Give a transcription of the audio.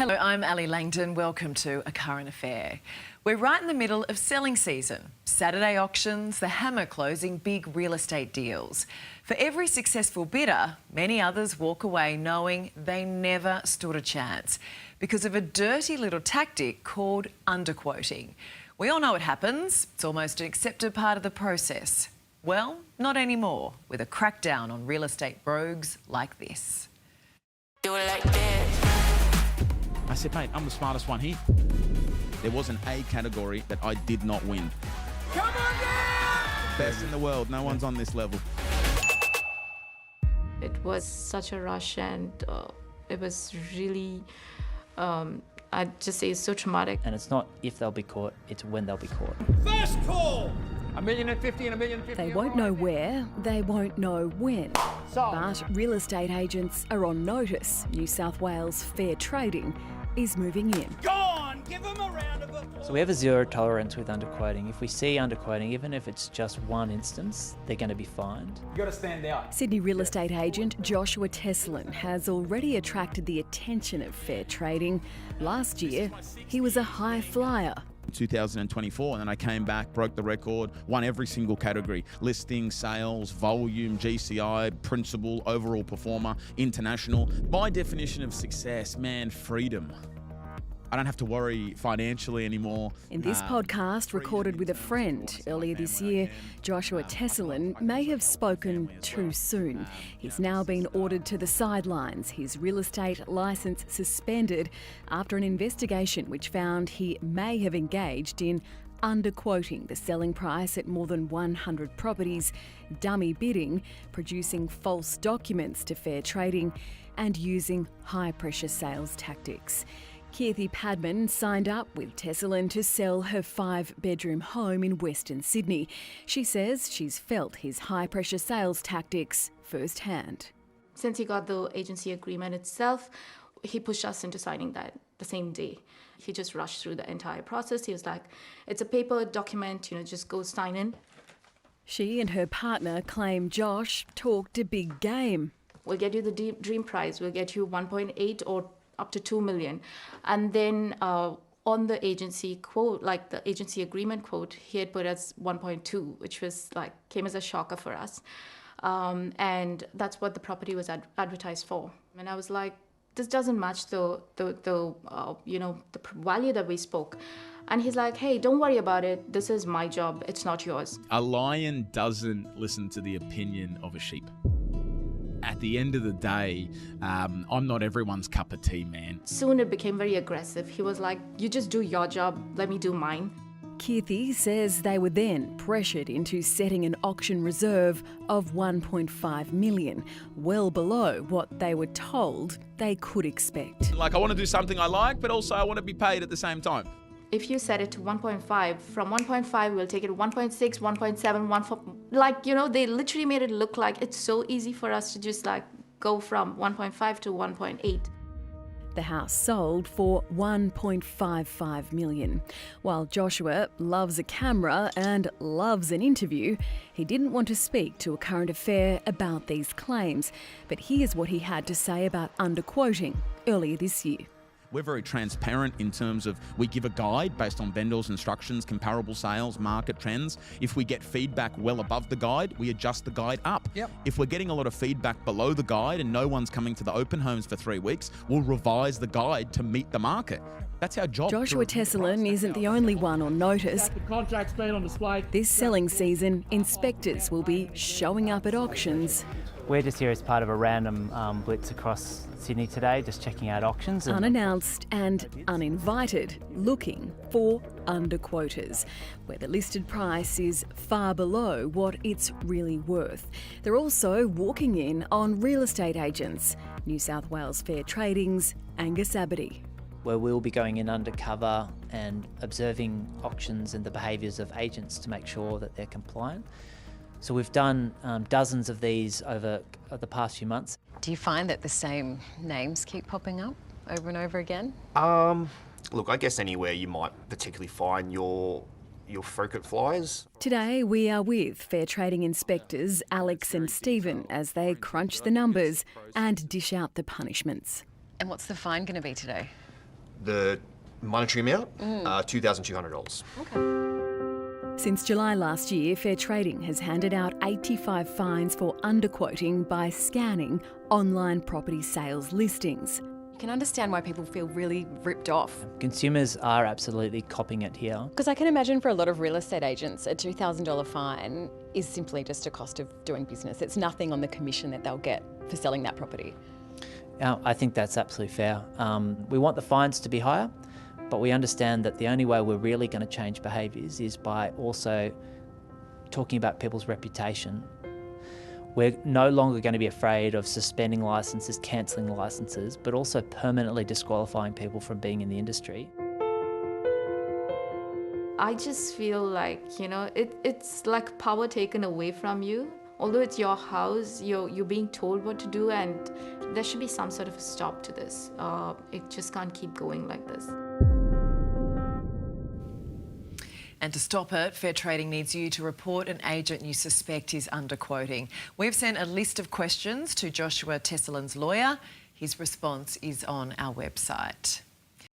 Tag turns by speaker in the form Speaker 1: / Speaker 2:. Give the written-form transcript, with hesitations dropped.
Speaker 1: Hello, I'm Ali Langdon. Welcome to A Current Affair. We're right in the middle of selling season. Saturday auctions, the hammer closing big real estate deals. For every successful bidder, many others walk away knowing they never stood a chance because of a dirty little tactic called underquoting. We all know it happens. It's almost an accepted part of the process. Well, not anymore, with a crackdown on real estate rogues like this.
Speaker 2: Do it like this.
Speaker 3: I said, mate, I'm the smartest one here. There was an A category that I did not win.
Speaker 2: Come on now!
Speaker 3: Best in the world. No one's on this level.
Speaker 4: It was such a rush and it was really, I'd just say it's so traumatic.
Speaker 5: And it's not if they'll be caught, it's when they'll be caught.
Speaker 6: First call! $1.05 million and $1.05 million.
Speaker 7: They won't know where, they won't know when. But real estate agents are on notice. New South Wales fair trading is moving in.
Speaker 6: Go on, give them a round of applause.
Speaker 5: So we have a zero tolerance with underquoting. If we see underquoting, even if it's just one instance, they're going to be fined.
Speaker 6: You got to stand out.
Speaker 7: Sydney real estate agent Joshua Tesolin has already attracted the attention of fair trading. Last year, he was a high flyer.
Speaker 3: 2024, and then I came back, broke the record, won every single category: listing, sales, volume, GCI, principal, overall performer, international. My definition of success, man, freedom. I don't have to worry financially anymore.
Speaker 7: In this podcast, recorded with a friend earlier this year, Joshua Tesolin may have spoken too soon. He's now been ordered to the sidelines, his real estate licence suspended after an investigation which found he may have engaged in underquoting the selling price at more than 100 properties, dummy bidding, producing false documents to fair trading, and using high-pressure sales tactics. Kirthi Padman signed up with Tesolin to sell her 5-bedroom home in Western Sydney. She says she's felt his high-pressure sales tactics firsthand.
Speaker 4: Since he got the agency agreement itself, he pushed us into signing that the same day. He just rushed through the entire process. He was like, it's a paper document, just go sign in.
Speaker 7: She and her partner claim Josh talked a big game.
Speaker 4: We'll get you the dream price. We'll get you 1.8 or up to 2 million. And then on the agency quote, like the agency agreement quote, he had put as 1.2, which was came as a shocker for us. And that's what the property was advertised for. And I was like, this doesn't match the value that we spoke. And he's like, hey, don't worry about it. This is my job. It's not yours.
Speaker 3: A lion doesn't listen to the opinion of a sheep. At the end of the day, I'm not everyone's cup of tea, man.
Speaker 4: Soon it became very aggressive. He was like, you just do your job, let me do mine.
Speaker 7: Kirthi says they were then pressured into setting an auction reserve of 1.5 million, well below what they were told they could expect.
Speaker 3: I want to do something I like, but also I want to be paid at the same time.
Speaker 4: If you set it to 1.5, from 1.5 we'll take it 1.6, 1.7, 1.4. They literally made it look like it's so easy for us to just go from 1.5 to 1.8.
Speaker 7: The house sold for 1.55 million. While Joshua loves a camera and loves an interview, he didn't want to speak to A Current Affair about these claims. But here's what he had to say about underquoting earlier this year.
Speaker 3: We're very transparent in terms of we give a guide based on vendors' instructions, comparable sales, market trends. If we get feedback well above the guide, we adjust the guide up.
Speaker 6: Yep.
Speaker 3: If we're getting a lot of feedback below the guide and no one's coming to the open homes for 3 weeks, we'll revise the guide to meet the market. That's our job.
Speaker 7: Joshua Tesolin isn't the only one on notice.
Speaker 6: The contract's been on display.
Speaker 7: This selling season, inspectors will be showing up at auctions.
Speaker 5: We're just here as part of a random blitz across Sydney today, just checking out auctions.
Speaker 7: Unannounced and uninvited, looking for underquoters, where the listed price is far below what it's really worth. They're also walking in on real estate agents, New South Wales Fair Trading's Angus Aberdeen.
Speaker 5: Where we'll be going in undercover and observing auctions and the behaviours of agents to make sure that they're compliant. So we've done dozens of these over the past few months.
Speaker 1: Do you find that the same names keep popping up over and over again?
Speaker 8: Look, I guess anywhere you might particularly find your frequent flyers.
Speaker 7: Today we are with fair trading inspectors Alex and Stephen as they crunch the numbers and dish out the punishments.
Speaker 1: And what's the fine going to be today?
Speaker 8: The monetary amount, $2,200.
Speaker 7: Since July last year, Fair Trading has handed out 85 fines for underquoting by scanning online property sales listings.
Speaker 9: You can understand why people feel really ripped off.
Speaker 5: Consumers are absolutely copping it here.
Speaker 9: Because I can imagine for a lot of real estate agents, a $2,000 fine is simply just a cost of doing business. It's nothing on the commission that they'll get for selling that property.
Speaker 5: I think that's absolutely fair. We want the fines to be higher, but we understand that the only way we're really going to change behaviours is by also talking about people's reputation. We're no longer going to be afraid of suspending licences, cancelling licences, but also permanently disqualifying people from being in the industry.
Speaker 4: I just feel like, it's like power taken away from you. Although it's your house, you're being told what to do, and there should be some sort of a stop to this. It just can't keep going like this.
Speaker 1: And to stop it, Fair Trading needs you to report an agent you suspect is underquoting. We've sent a list of questions to Joshua Tesolin's lawyer. His response is on our website.